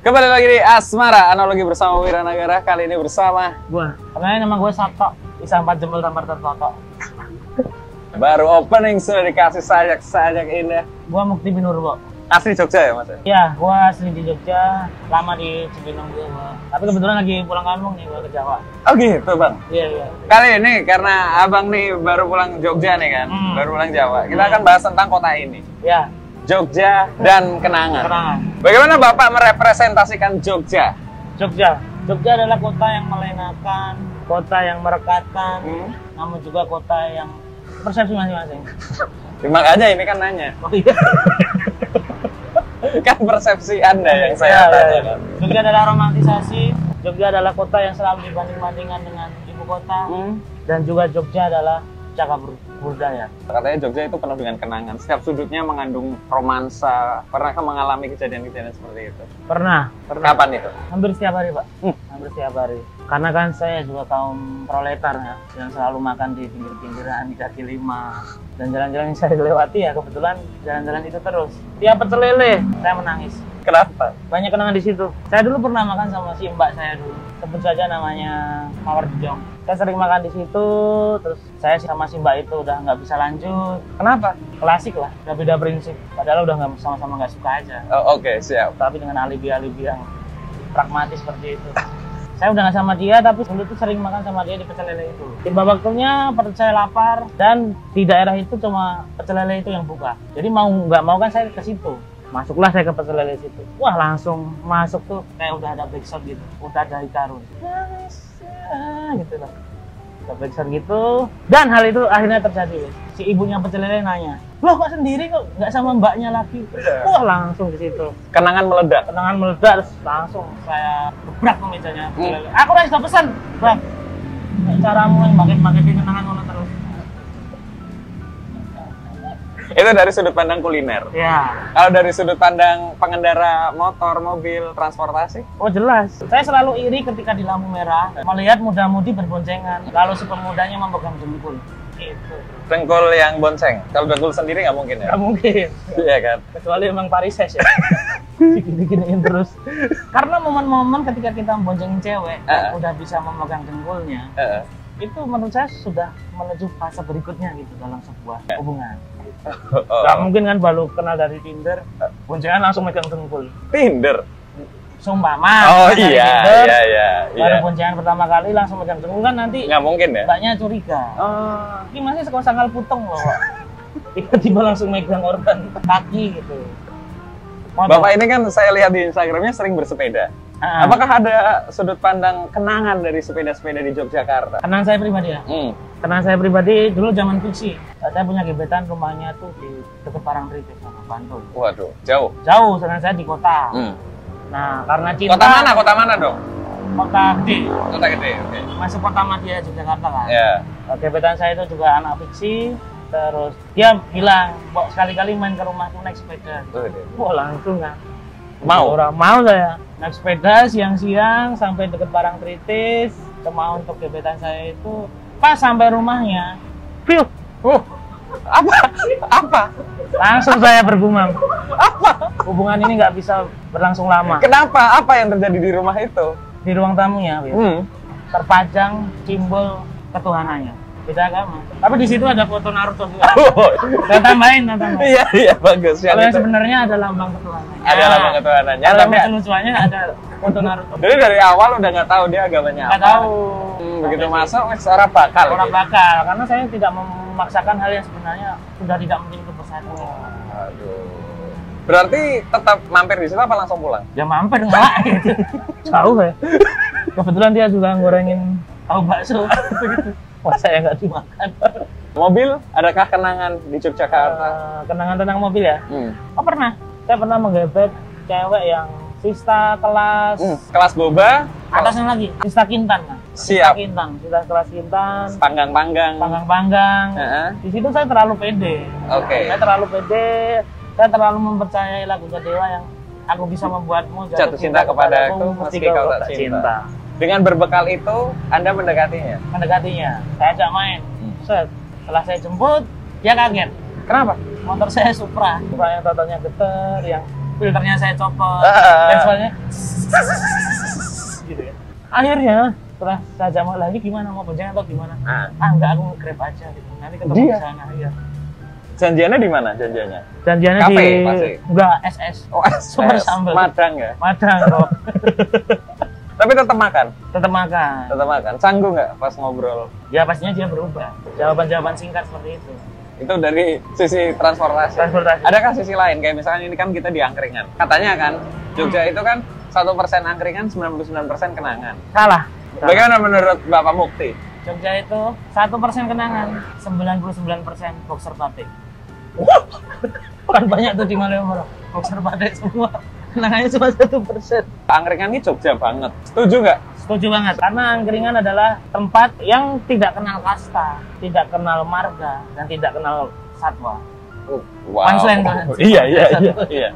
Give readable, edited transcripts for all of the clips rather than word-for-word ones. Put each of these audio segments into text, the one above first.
Kembali lagi di Asmara Analogi bersama Wiranagara. Kali ini bersama gua. Karena nama gue Sato. Bisa 4 jempol tambah tertoto. Baru opening sudah dikasih sajak indah. Gua Mukti Binurbo. Asli Jogja ya mas? Iya, gua asli di Jogja. Lama di Cibinong gua. Tapi kebetulan lagi pulang kampung nih, gua ke Jawa. Oh gitu bang? Iya. Kali ini karena abang nih baru pulang Jogja nih kan, baru pulang Jawa. Kita akan bahas tentang kota ini. Iya. Jogja dan kenangan. Kenangan. Bagaimana Bapak merepresentasikan Jogja? Jogja adalah kota yang melenakan, kota yang merekatkan, namun juga kota yang persepsi masing-masing. Makanya ini kan nanya. Oh iya. Kan persepsi Anda yang saya tanya kan. Jogja adalah romantisasi. Jogja adalah kota yang selalu dibanding-bandingkan dengan ibu kota. Dan juga Jogja adalah cagar budaya. Katanya Jogja itu penuh dengan kenangan. Setiap sudutnya mengandung romansa. Pernahkah mengalami kejadian-kejadian seperti itu? Pernah. Kapan itu? Hampir setiap hari, Pak. Hampir setiap hari. Karena kan saya juga kaum proletar ya, yang selalu makan di pinggir-pinggiran, di kaki lima. Dan jalan-jalan yang saya lewati ya kebetulan jalan-jalan itu terus. Tiap pecel lele, saya menangis. Kenapa? Banyak kenangan di situ. Saya dulu pernah makan sama si mbak saya dulu. Sebut saja namanya Mawar Jong. Saya sering makan di situ, terus saya sama si mbak itu udah nggak bisa lanjut. Kenapa? Klasik lah, udah beda prinsip. Padahal udah nggak sama-sama nggak suka aja. Oh, oke, siap. Tapi dengan alibi-alibi yang pragmatis seperti itu. Saya udah nggak sama dia, tapi dulu tuh sering makan sama dia di pecel lele itu. Tiba waktunya perut saya lapar, dan di daerah itu cuma pecel lele itu yang buka. Jadi mau nggak mau kan saya ke situ. Masuklah saya ke pecel lele situ. Wah, langsung masuk tuh kayak udah ada backsound gitu, udah ada Hikarun. Gitu loh. Ada backsound gitu. Dan hal itu akhirnya terjadi. Si ibunya pecel lele nanya, "Loh kok sendiri kok nggak sama mbaknya lagi?" Wah, langsung di situ. Kenangan meledak. Kenangan meledak, terus langsung saya gebrak ke mejanya pecel lele. "Aku udah sudah pesan, Bang." Caramu yang bangkit-bangkitin kenangan ngono terus. Itu dari sudut pandang kuliner. Ya. Kalau dari sudut pandang pengendara motor, mobil, transportasi? Oh jelas. Saya selalu iri ketika di lampu merah melihat muda-mudi berboncengan, lalu si pemudanya memegang jempol. Itu. Dengkul yang bonceng. Kalau dengkul sendiri nggak mungkin ya? Nggak mungkin. Iya kan? Kecuali emang parises ya. Gini-giniin terus. Karena momen-momen ketika kita memboncengin cewek, udah bisa memegang dengkulnya, itu menurut saya sudah menuju fase berikutnya gitu dalam sebuah hubungan. Gak mungkin kan baru kenal dari Tinder, boncengan langsung megang dengkul. Tinder? Sumpama. Oh iya, Tinder, iya. baru boncengan pertama kali langsung megang dengkul kan nanti Nggak mungkin ya? mbaknya curiga. Ini masih sekosangkal putong loh kok. Tiba-tiba langsung megang organ kaki gitu. Bapak ini kan saya lihat di Instagramnya sering bersepeda. Apakah ada sudut pandang kenangan dari sepeda-sepeda di Yogyakarta? Kenangan saya pribadi ya? Kenangan saya pribadi dulu zaman fiksi. Saya punya gebetan, rumahnya tuh di dekat Parangtritis sama Bantul. Waduh, jauh? Jauh, sedangkan saya di kota. Nah, karena cinta... Kota mana dong? Kota gede. Kota gede, oke. Masuk kota Madia, Yogyakarta kan? Iya. Gebetan saya itu juga anak fiksi. Terus dia bilang, "Kok sekali-kali main ke rumahku naik sepeda." Wah, langsung kan. Mau? Orang mau saya naik sepeda siang-siang sampai deket Parangtritis. Kemauan untuk gebetan saya itu pas sampai rumahnya, piuh, apa? langsung saya bergumam, hubungan ini nggak bisa berlangsung lama. Kenapa? Apa yang terjadi di rumah itu? Di ruang tamunya, terpajang simbol ketuhanannya. Beda agama. Tapi di situ ada foto Naruto juga. Saya tambahin. Iya, bagus. Kalau yang sebenarnya ada lambang ketuhanannya. Ada lambang ketuhanannya. Kalau lucu-lucuannya ada foto Naruto. Jadi dari awal udah nggak tahu dia agamanya apa? Nggak tahu. Begitu masuk, secara bakal. Orang bakal. Karena saya tidak memaksakan hal yang sebenarnya sudah tidak mungkin untuk bersatu. Aduh. Berarti tetap mampir di situ apa langsung pulang? Ya mampir enggak gitu. Jauh ya. Kebetulan dia juga ngorengin tahu bakso gitu. Wah, saya nggak dimakan. Mobil, adakah kenangan di Yogyakarta? Kenangan tentang mobil ya? Oh pernah. Saya pernah menggebet cewek yang sista kelas... Kelas boba? Atasnya lagi, sista Kintan. Siap. Sista kelas Kintan. Panggang-panggang. Di situ saya terlalu pede. Saya terlalu pede. Saya terlalu mempercayai lagu Jadewa yang aku bisa membuatmu jatuh cinta kepadaku meski kau tak cinta. Dengan berbekal itu, Anda mendekatinya? Mendekatinya. Saya ajak main. Setelah saya jemput, dia kaget. Kenapa? Motor saya Supra yang totalnya geter, yang filternya saya copot, dan soalnya gitu ya. Akhirnya setelah saya jamak lagi gimana mau boncengan atau gimana? Enggak, aku nge-grab aja gitu. Nanti ketemu di sana ya. Janjiannya di mana janjiannya? Janjiannya Kafe, di pasti. enggak SS. Oh, Super sambal. Madang ya? Madang kok. Tapi tetap makan? Tetap makan. Tetap makan. Canggung nggak pas ngobrol? Ya pastinya dia berubah. Jawaban-jawaban singkat seperti itu. Itu dari sisi transportasi. Adakah sisi lain? Kayak misalkan ini kan kita di angkringan. Katanya kan, Jogja itu kan 1% angkringan, 99% kenangan. Salah. Bagaimana menurut Bapak Mukti? Jogja itu 1% kenangan, 99% boxer batik. Kan banyak tuh di Malioboro, boxer batik semua. Kenangannya cuma 1%. Angkringan ini Jogja banget. Setuju nggak? Setuju banget, karena angkringan adalah tempat yang tidak kenal kasta, tidak kenal marga, dan tidak kenal satwa. Wow. Punchline tuh. Iya.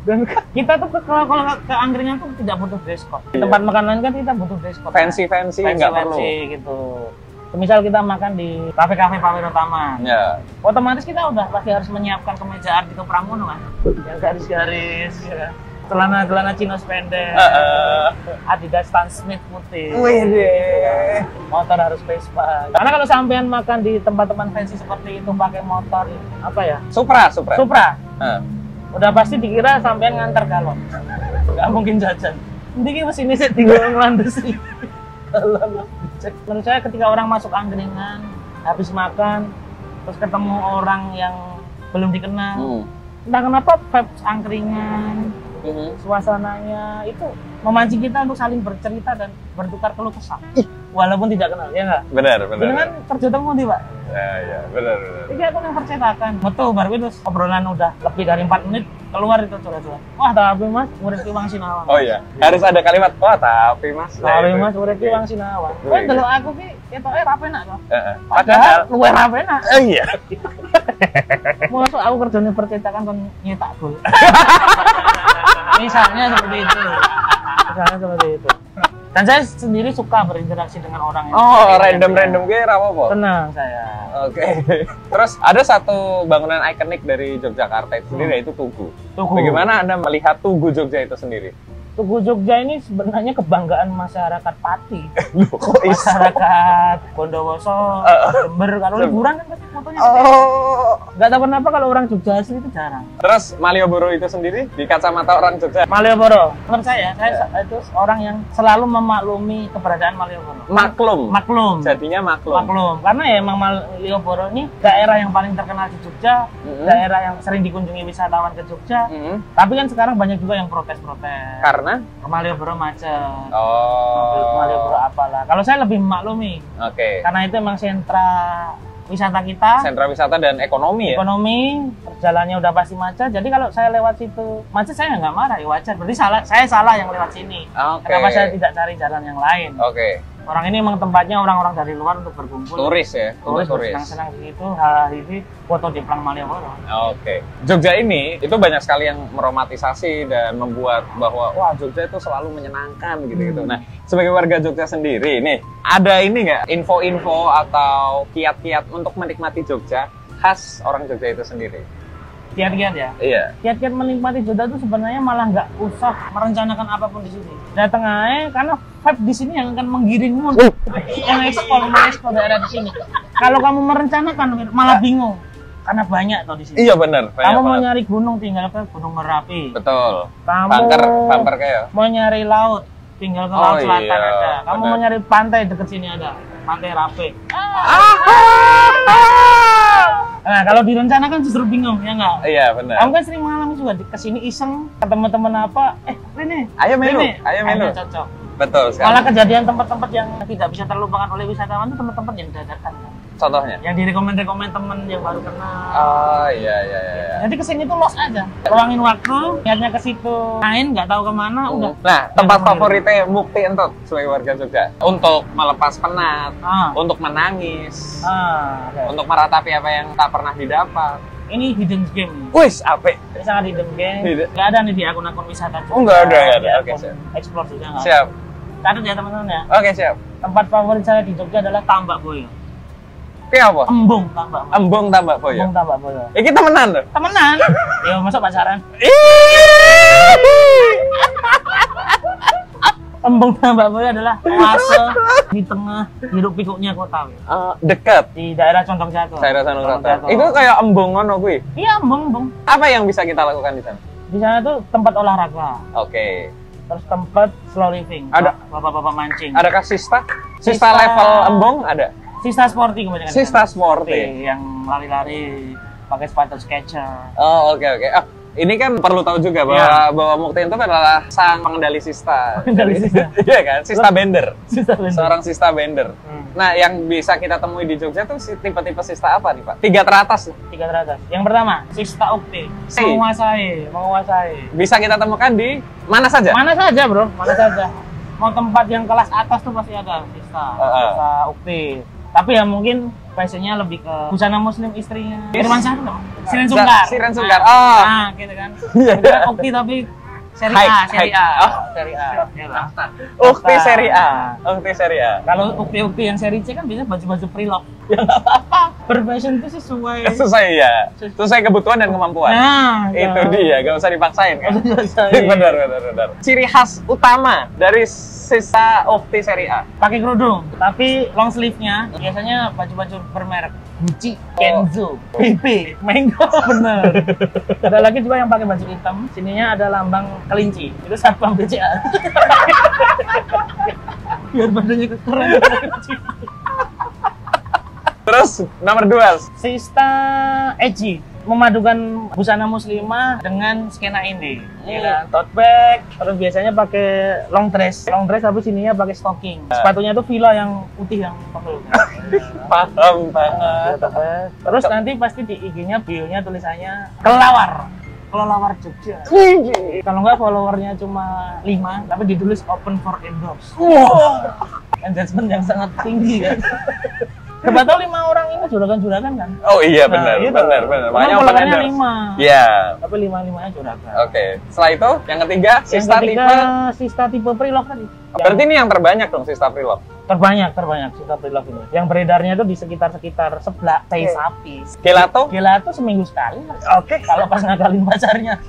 Dan kita tuh kalau ke angkringan tuh tidak butuh dress code. Di tempat makanan kan kita butuh dress code. Fancy nggak perlu. Gitu. Misal kita makan di kafe-kafe Pawiro Taman. Ya. Otomatis kita udah pasti harus menyiapkan kemeja Ardhito Pramono kan. Yang garis-garis ya. Celana chinos pendek. Adidas Stan Smith putih. Wih. Motor harus Vespa. Karena kalau sampean makan di tempat-tempat fancy seperti itu pakai motor apa ya? Supra. Udah pasti dikira sampean ngantar galon. Nggak mungkin jajan. Nanti kesini saya tinggal ngelandes sih. Menurut saya ketika orang masuk angkringan, habis makan, terus ketemu orang yang belum dikenal, entah kenapa vibes angkringan, suasananya itu memancing kita untuk saling bercerita dan bertukar keluh kesah. Walaupun tidak kenal, ya nggak? Benar. Dengan kerja temu nih, Pak. Ya, benar. Jadi aku yang percetakan. Betul, baru itu obrolan udah lebih dari 4 menit, keluar itu coba-coba. Wah, tapi Mas, murid Iwang Sinawan. Oh iya, harus ada kalimat, wah tapi Mas. Tapi Mas, murid Iwang Sinawan. Kowe ndelok aku ki ketoke ra penak to. Padahal luwe ra penak. Iya. Masuk aku kerjanya percetakan kon nyetak gol. Misalnya seperti itu. Dan saya sendiri suka berinteraksi dengan orang yang random gue apa? Tenang saya. Oke. Terus ada satu bangunan ikonik dari Yogyakarta itu sendiri, yaitu Tugu. Bagaimana Anda melihat Tugu Jogja itu sendiri? Tugu Jogja ini sebenarnya kebanggaan masyarakat Pati. Masyarakat Bondowoso, Jember, kalau liburan kan pasti fotonya. Nggak tahu kenapa kalau orang Jogja asli itu jarang. Terus Malioboro itu sendiri di kacamata orang Jogja? Malioboro, menurut saya itu orang yang selalu memaklumi keberadaan Malioboro. Maklum. Jadinya maklum. Karena ya emang Malioboro ini daerah yang paling terkenal di Jogja, daerah yang sering dikunjungi wisatawan ke Jogja. Tapi kan sekarang banyak juga yang protes-protes. Karena Malioboro macet. Malioboro apalah. Kalau saya lebih memaklumi. Karena itu emang sentra wisata kita. Sentra wisata dan ekonomi ya? Ekonomi, perjalanannya udah pasti macet. Jadi kalau saya lewat situ macet, saya nggak marah, ya wajar. Berarti saya salah yang lewat sini. Kenapa saya tidak cari jalan yang lain? Orang ini emang tempatnya orang-orang dari luar untuk berkumpul. Turis ya? Turis. Senang-senang di situ, hari foto di Plang Malioboro. Jogja ini, itu banyak sekali yang meromantisasi dan membuat bahwa, wah Jogja itu selalu menyenangkan gitu-gitu. Nah, sebagai warga Jogja sendiri, nih, ada ini nggak info-info atau kiat-kiat untuk menikmati Jogja khas orang Jogja itu sendiri? Kiat-kiat ya? Iya. Kiat-kiat menikmati Jogja itu sebenarnya malah nggak usah merencanakan apapun di sini. Datang aja, karena vibe di sini yang akan menggiringmu mengeksplor daerah di sini. Kalau kamu merencanakan malah bingung, karena banyak tuh di sini. Iya benar. Kamu mau nyari gunung, tinggal ke Gunung Merapi. Betul. Kamu bumper kayak. Mau nyari laut, tinggal ke Laut Selatan ada. Kamu mau nyari pantai, deket sini ada. Pantai Rape. Nah, kalau direncanakan justru bingung, ya nggak? Iya, benar. Kamu kan sering mengalami juga, kesini iseng, ketemu teman apa, Rene, ayo melu. Cocok. Betul sekali. Malah kejadian tempat-tempat yang tidak bisa terlupakan oleh wisatawan itu tempat-tempat yang dadakan. Contohnya? Yang direkomend teman yang baru kenal. Iya. Jadi kesini tuh los aja. Luangin waktu, niatnya ke situ, main, nggak tahu kemana, udah. Nah, tempat favoritnya Mukti Entot sebagai warga Jogja? Untuk melepas penat, untuk menangis, untuk meratapi apa yang tak pernah didapat. Ini hidden game. Wis, apik. Ini sangat hidden game. Nggak ada nih di akun-akun wisata Jogja. Nggak ada. Oke, siap. Explore juga nggak? Siap. Catat ya teman-teman ya. Oke, siap. Tempat favorit saya di Jogja adalah Tambak Boyo. Apa? Embung Tambak Boyo. Embung Tambak Boyo. Kita temenan loh. Temenan? Ya masuk pacaran. Embong Tambak Boyo adalah oase di tengah hiruk pikuknya kota. Dekat Di daerah Condong Jatuh. daerah Condong Jatuh. Itu kayak embong ngono kuwi. Iya, embong. Apa yang bisa kita lakukan di sana? Di sana tuh tempat olahraga. Oke. Terus tempat slow living. Ada bapak-bapak mancing. Adakah sista? Sista Sista level embong ada? Sista sporty kebanyakan. Sista sporty. Yang lari-lari pakai sepatu Skechers. Oh, oke. Ini kan perlu tahu juga bahwa Mukti itu adalah sang pengendali sista. Pengendali sista. Iya kan? Sista bender. Sista bender. Seorang sista bender. Nah, yang bisa kita temui di Jogja tuh tipe-tipe sista apa nih, Pak? 3 teratas. 3 teratas. Yang pertama, Sista Ukti. Menguasai. Bisa kita temukan di mana saja? Mana saja, Bro. Mana saja. Mau tempat yang kelas atas tuh pasti ada Sista. Sista Ukti. Tapi ya mungkin passionnya lebih ke busana muslim istrinya Irwan Sahno, Siren Sungkar. Siren Sungkar. Oh. Nah, gitu kan. Itu kan Ukti tapi seri A. Seri A. Ukti seri A. Kalau Ukti yang seri C kan biasanya baju-baju pre-love. Ya nggak apa-apa. Berfashion itu sesuai ya. Sesuai kebutuhan dan kemampuan. Nah, itu dia, gak usah dipaksain kan. Dipaksain. Benar. Ciri khas utama dari sisa Ukti seri A. Pakai kerudung, tapi long sleeve-nya biasanya baju-baju bermerek Gucci, Kenzo, PP, Mango, bener. Ada lagi juga yang pakai baju hitam, sininya ada lambang kelinci, itu satpam BCA. Biar badannya keren. Terus nomor 2, Sista Edgy memadukan busana muslimah dengan skena indie. Ya kan? Tote bag, terus biasanya pakai long dress tapi sininya pakai stocking. Sepatunya tuh Fila yang putih yang pegel. Paham banget. Terus nanti pasti di IG-nya bio-nya tulisannya kelelawar Jogja. Kalau nggak followernya cuma 5, tapi ditulis open for endorse. Engagement yang sangat tinggi kan. Siapa tahu 5 orang ini juragan kan? Oh iya, benar. Makanya followernya 5. Iya. Tapi 5-5-nya juragan. Oke. Setelah itu, yang ketiga, Sista tipe pre-love tadi. Berarti ini yang terbanyak dong, sista pre-love. Terbanyak Sista pre-love ini. Yang beredarnya itu di sekitar seblak tai sapi. Gelato seminggu sekali. Oke. Kalau pas ngakalin pacarnya.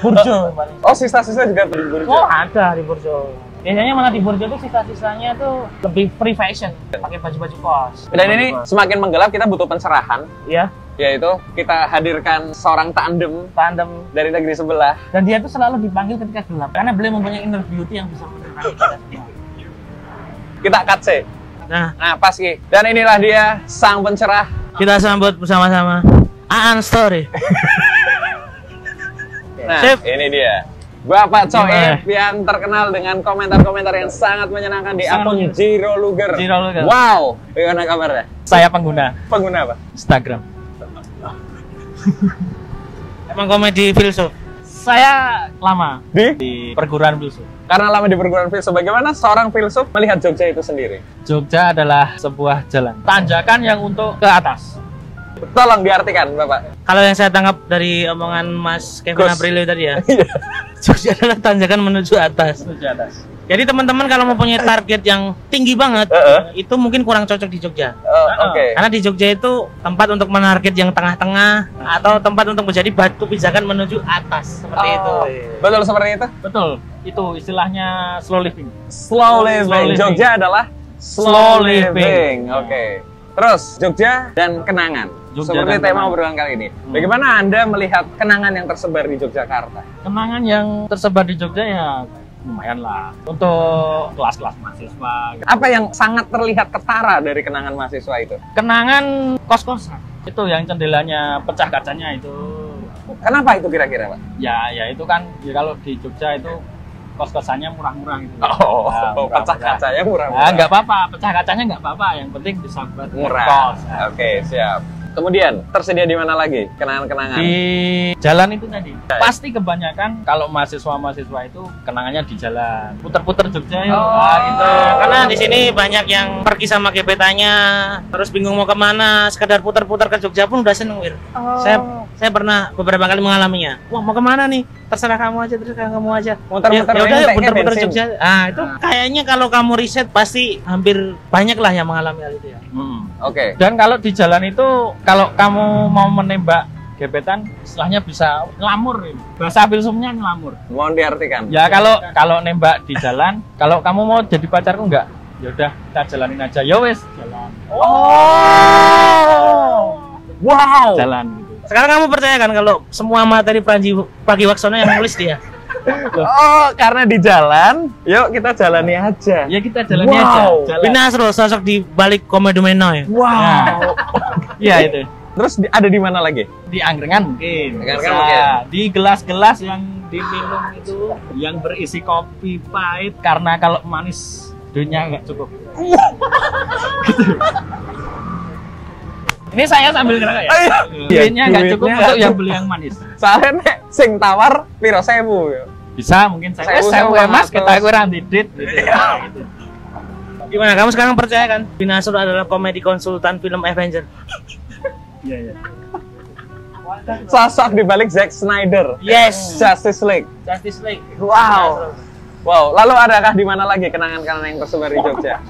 Burjo paling. Oh, sista-sista juga di Burjo. Oh, ada di Burjo. Biasanya malah di Burjo tuh sisa-sisanya tuh lebih free fashion, pakai baju-baju kos. Dan ini semakin menggelap, kita butuh pencerahan. Iya. Yaitu kita hadirkan seorang tandem dari negeri sebelah. Dan dia tuh selalu dipanggil ketika gelap karena beliau mempunyai inner beauty yang bisa menerangi kita semua. Kita cut sih. Nah, pas Ki. Dan inilah dia sang pencerah. Kita sambut bersama-sama Aan Story. Nah, ini dia. Bapak Coib yang terkenal dengan komentar-komentar yang sangat menyenangkan di akun Jiro Luger. Wow, bagaimana kabarnya? Saya pengguna. Pengguna apa? Instagram. Emang komedi filsuf. Saya lama di perguruan filsuf. Karena lama di perguruan filsuf, bagaimana seorang filsuf melihat Jogja itu sendiri? Jogja adalah sebuah jalan tanjakan yang untuk ke atas. Tolong diartikan, Bapak. Kalau yang saya tangkap dari omongan Mas Kevin Aprilio tadi ya, Jogja adalah tanjakan menuju atas. Jadi teman-teman kalau mempunyai target yang tinggi banget, itu mungkin kurang cocok di Jogja. Karena di Jogja itu tempat untuk menarget yang tengah-tengah atau tempat untuk menjadi batu pijakan menuju atas seperti itu. Betul seperti itu? Betul. Itu istilahnya slow living. Slow living. Jogja adalah slow living. Oke. Terus Jogja dan kenangan. Seperti tema obrolan kali ini. Bagaimana Anda melihat kenangan yang tersebar di Yogyakarta? Kenangan yang tersebar di Jogja ya lumayan lah untuk kelas-kelas mahasiswa. Apa yang sangat terlihat ketara dari kenangan mahasiswa itu? Kenangan kos-kosan. Itu yang jendelanya pecah kacanya itu. Kenapa itu kira-kira, Pak? Ya itu kan ya kalau di Jogja itu kos-kosannya murah-murah gitu. Pecah kacanya murah-murah. Nggak apa-apa, pecah kacanya nggak apa-apa. Yang penting bisa buat murah. Kos. Oke, siap. Kemudian tersedia di mana lagi kenangan-kenangan? Di jalan itu tadi. Pasti kebanyakan kalau mahasiswa itu kenangannya di jalan. Puter-puter Jogja yuk. Gitu. Karena di sini banyak yang pergi sama gebetannya, terus bingung mau kemana, sekedar puter-puter ke Jogja pun udah seneng, Wir. Saya pernah beberapa kali mengalaminya. Wah, mau kemana nih? Terserah kamu aja, Muter-muter ya udah puter-puter Jogja. Itu kayaknya kalau kamu riset pasti hampir banyak lah yang mengalami hal itu ya. Oke. Dan kalau di jalan itu kalau kamu mau menembak gebetan, istilahnya bisa ngelamur ini. Bahasa filsufnya ngelamur. Mohon diartikan. Ya kalau nembak di jalan, kalau kamu mau jadi pacarku enggak? Ya udah kita jalanin aja. Ya wes, jalan. Wow. Jalan gitu. Sekarang kamu percaya kan kalau semua materi Pragiwaksono yang nulis dia? Oh, karena di jalan, yuk kita jalani aja. Ya kita jalani aja. Pinasro sosok di balik Komedi Meno ya. Wow. Iya itu. Terus ada di mana lagi? Di angkringan mungkin. Angkringan mungkin. Di gelas-gelas yang diminum itu yang berisi kopi pahit karena kalau manis dunia nggak cukup. Ini saya sambil ngerokok ya. Duitnya nggak cukup untuk yang beli yang manis. Soalnya nek sing tawar piro 1000 ya. Bisa mungkin saya Mas kita kurang didit gitu. Gitu. Gimana kamu sekarang percaya kan Pinasur adalah komedi konsultan film Avenger? Iya. Sosok di balik Zack Snyder. Yes. Justice League. Justice League. Wow. Wow. Lalu adakah di mana lagi kenangan-kenangan yang tersebar di Jogja?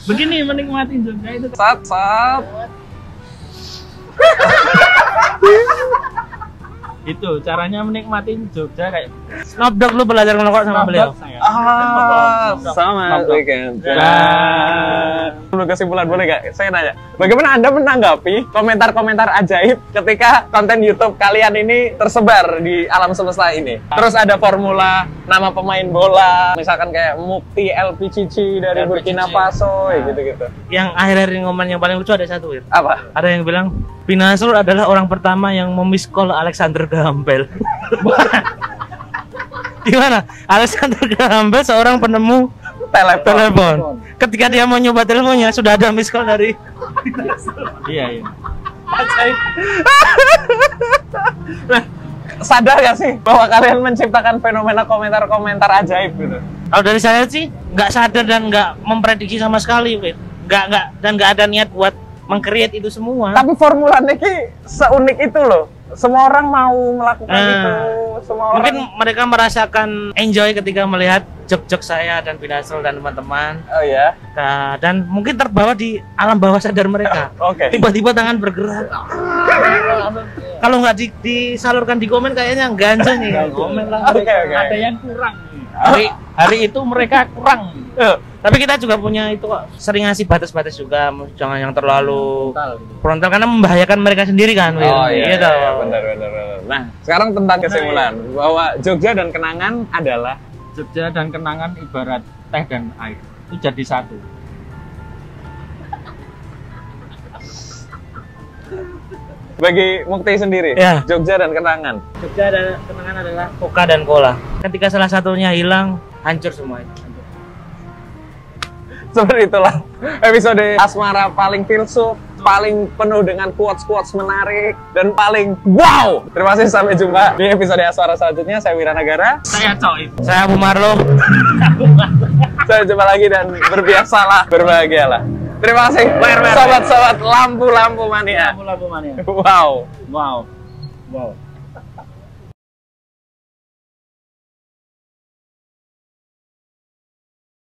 Begini menikmati Jogja itu. Sat. Itu caranya menikmati Jogja kayak Snoop Dogg. Lu belajar ngerokok sama beliau? Sama weekend. Sebelum kesimpulan boleh gak? Saya nanya, bagaimana Anda menanggapi komentar-komentar ajaib ketika konten YouTube kalian ini tersebar di alam semesta ini? Terus ada formula nama pemain bola, misalkan kayak Mukti LPCC dari Burkina Faso, gitu-gitu. Yang akhir-akhir ngomen yang paling lucu ada satu, Wir. Apa? Ada yang bilang Pinasur adalah orang pertama yang memiskol Alexander Graham Bell. Gimana? Alexander Graham Bell seorang penemu telepon. Ketika dia mau nyoba teleponnya sudah ada miskol dari Iya. Nah, sadar gak sih bahwa kalian menciptakan fenomena komentar-komentar ajaib gitu? Kalau dari saya sih nggak sadar dan nggak memprediksi sama sekali, Wir. Nggak ada niat buat meng-create itu semua. Tapi formulanya ki seunik itu loh. Semua orang mau melakukan itu. Semua mungkin orang mereka merasakan enjoy ketika melihat jok-jok saya dan Pinasur dan teman-teman. Oh ya. Nah, dan mungkin terbawa di alam bawah sadar mereka. Oke. Tiba-tiba tangan bergerak. Kalau nggak disalurkan di komen kayaknya ganja nih. Komen lah. Oke. Ada yang kurang. Hari itu mereka kurang. Tapi kita juga punya itu kok, sering ngasih batas-batas juga, jangan yang terlalu frontal karena membahayakan mereka sendiri kan. Oh iya, gitu. Benar. Nah, sekarang tentang kesimpulan bahwa Jogja dan kenangan adalah Jogja dan kenangan ibarat teh dan air, itu jadi satu. bagi Mukti sendiri, ya. Jogja dan kenangan. Jogja dan kenangan adalah Coca dan Cola. Ketika salah satunya hilang, hancur semua itu. Seperti itulah episode asmara paling filsuf, paling penuh dengan quotes-quotes menarik, dan paling wow. Terima kasih, sampai jumpa di episode asmara selanjutnya. Saya Wiranagara. Saya Coy. Saya Abu Marlo. Sampai jumpa lagi dan berbiasalah, berbahagialah. Terima kasih sobat-sobat lampu-lampu mania. Lampu-lampu mania. Wow. Wow. Wow.